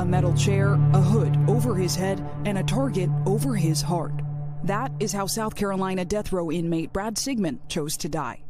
a metal chair, a hood over his head, and a target over his heart. That is how South Carolina death row inmate Brad Sigmon chose to die.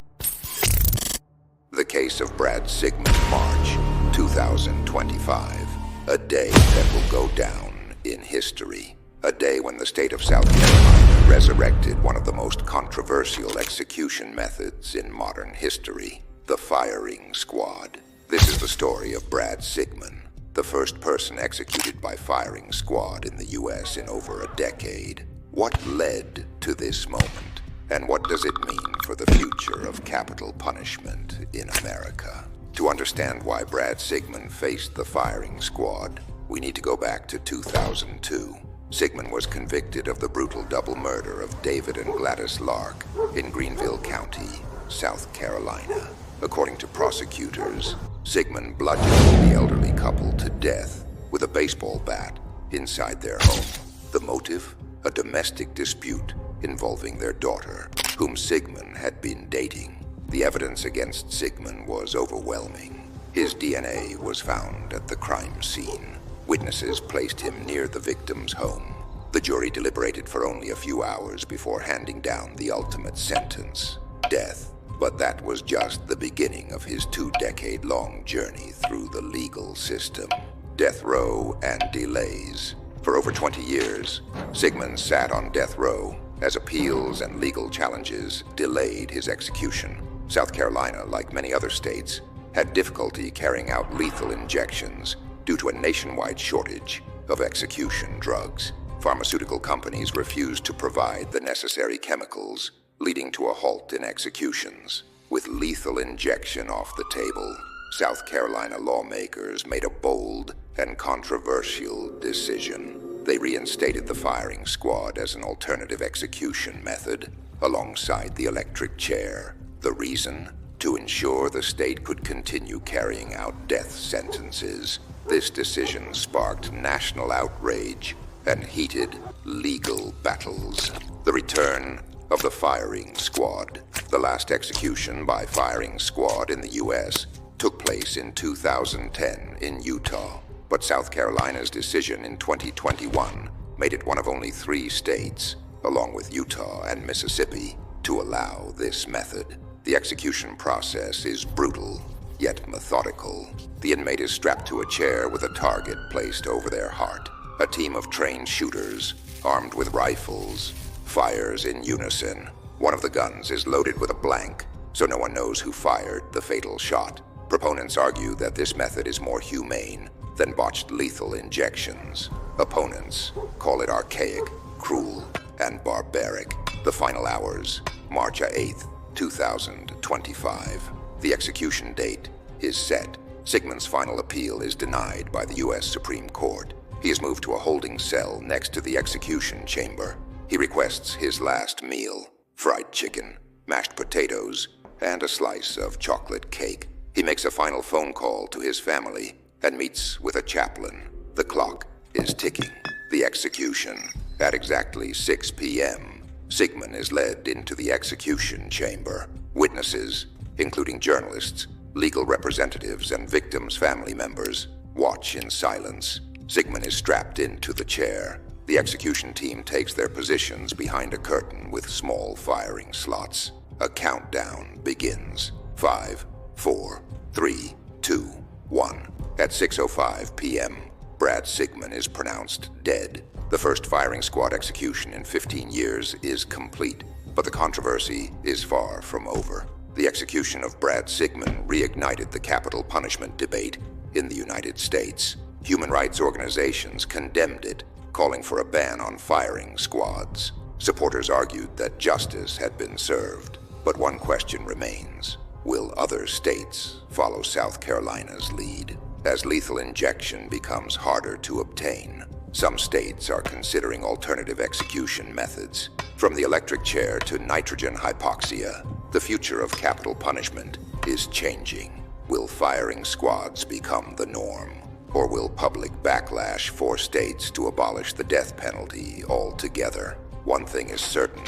The case of Brad Sigmon, March 2025. A day that will go down in history. A day when the state of South Carolina resurrected one of the most controversial execution methods in modern history, the firing squad. This is the story of Brad Sigmon, the first person executed by firing squad in the U.S. in over a decade. What led to this moment, and what does it mean for the future of capital punishment in America? To understand why Brad Sigmon faced the firing squad, we need to go back to 2002. Sigmon was convicted of the brutal double murder of David and Gladys Larke in Greenville County, South Carolina. According to prosecutors, Sigmon bludgeoned the elderly couple to death with a baseball bat inside their home. The motive? A domestic dispute involving their daughter, whom Sigmon had been dating. The evidence against Sigmon was overwhelming. His DNA was found at the crime scene. Witnesses placed him near the victim's home. The jury deliberated for only a few hours before handing down the ultimate sentence, death. But that was just the beginning of his 2-decade-long journey through the legal system. Death row and delays. For over 20 years, Sigmon sat on death row as appeals and legal challenges delayed his execution. South Carolina, like many other states, had difficulty carrying out lethal injections due to a nationwide shortage of execution drugs. Pharmaceutical companies refused to provide the necessary chemicals, leading to a halt in executions. With lethal injection off the table, South Carolina lawmakers made a bold and controversial decision. They reinstated the firing squad as an alternative execution method, alongside the electric chair. The reason? To ensure the state could continue carrying out death sentences. This decision sparked national outrage and heated legal battles. The return of the firing squad. The last execution by firing squad in the U.S. took place in 2010 in Utah, but South Carolina's decision in 2021 made it one of only 3 states, along with Utah and Mississippi, to allow this method. The execution process is brutal, yet methodical. The inmate is strapped to a chair with a target placed over their heart. A team of trained shooters, armed with rifles, fires in unison. One of the guns is loaded with a blank, so no one knows who fired the fatal shot. Proponents argue that this method is more humane than botched lethal injections. Opponents call it archaic, cruel, and barbaric. The final hours, March 8th, 2025. The execution date is set. Sigmon's final appeal is denied by the U.S. Supreme Court. He is moved to a holding cell next to the execution chamber. He requests his last meal, fried chicken, mashed potatoes, and a slice of chocolate cake. He makes a final phone call to his family and meets with a chaplain. The clock is ticking. The execution. At exactly 6 p.m., Sigmon is led into the execution chamber. Witnesses, including journalists, legal representatives, and victims' family members, watch in silence. Sigmon is strapped into the chair. The execution team takes their positions behind a curtain with small firing slots. A countdown begins. 5, 4, 3, 2, 1. At 6:05 p.m., Brad Sigmon is pronounced dead. The first firing squad execution in 15 years is complete, but the controversy is far from over. The execution of Brad Sigmon reignited the capital punishment debate in the United States. Human rights organizations condemned it, calling for a ban on firing squads. Supporters argued that justice had been served, but one question remains. Will other states follow South Carolina's lead? As lethal injection becomes harder to obtain, some states are considering alternative execution methods. From the electric chair to nitrogen hypoxia, the future of capital punishment is changing. Will firing squads become the norm? Or will public backlash force states to abolish the death penalty altogether? One thing is certain.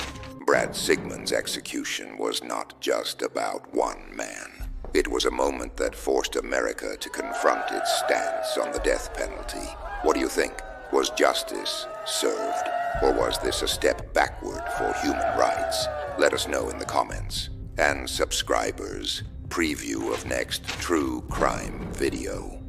Brad Sigmon's execution was not just about one man. It was a moment that forced America to confront its stance on the death penalty. What do you think? Was justice served? Or was this a step backward for human rights? Let us know in the comments. And subscribers, preview of next true crime video.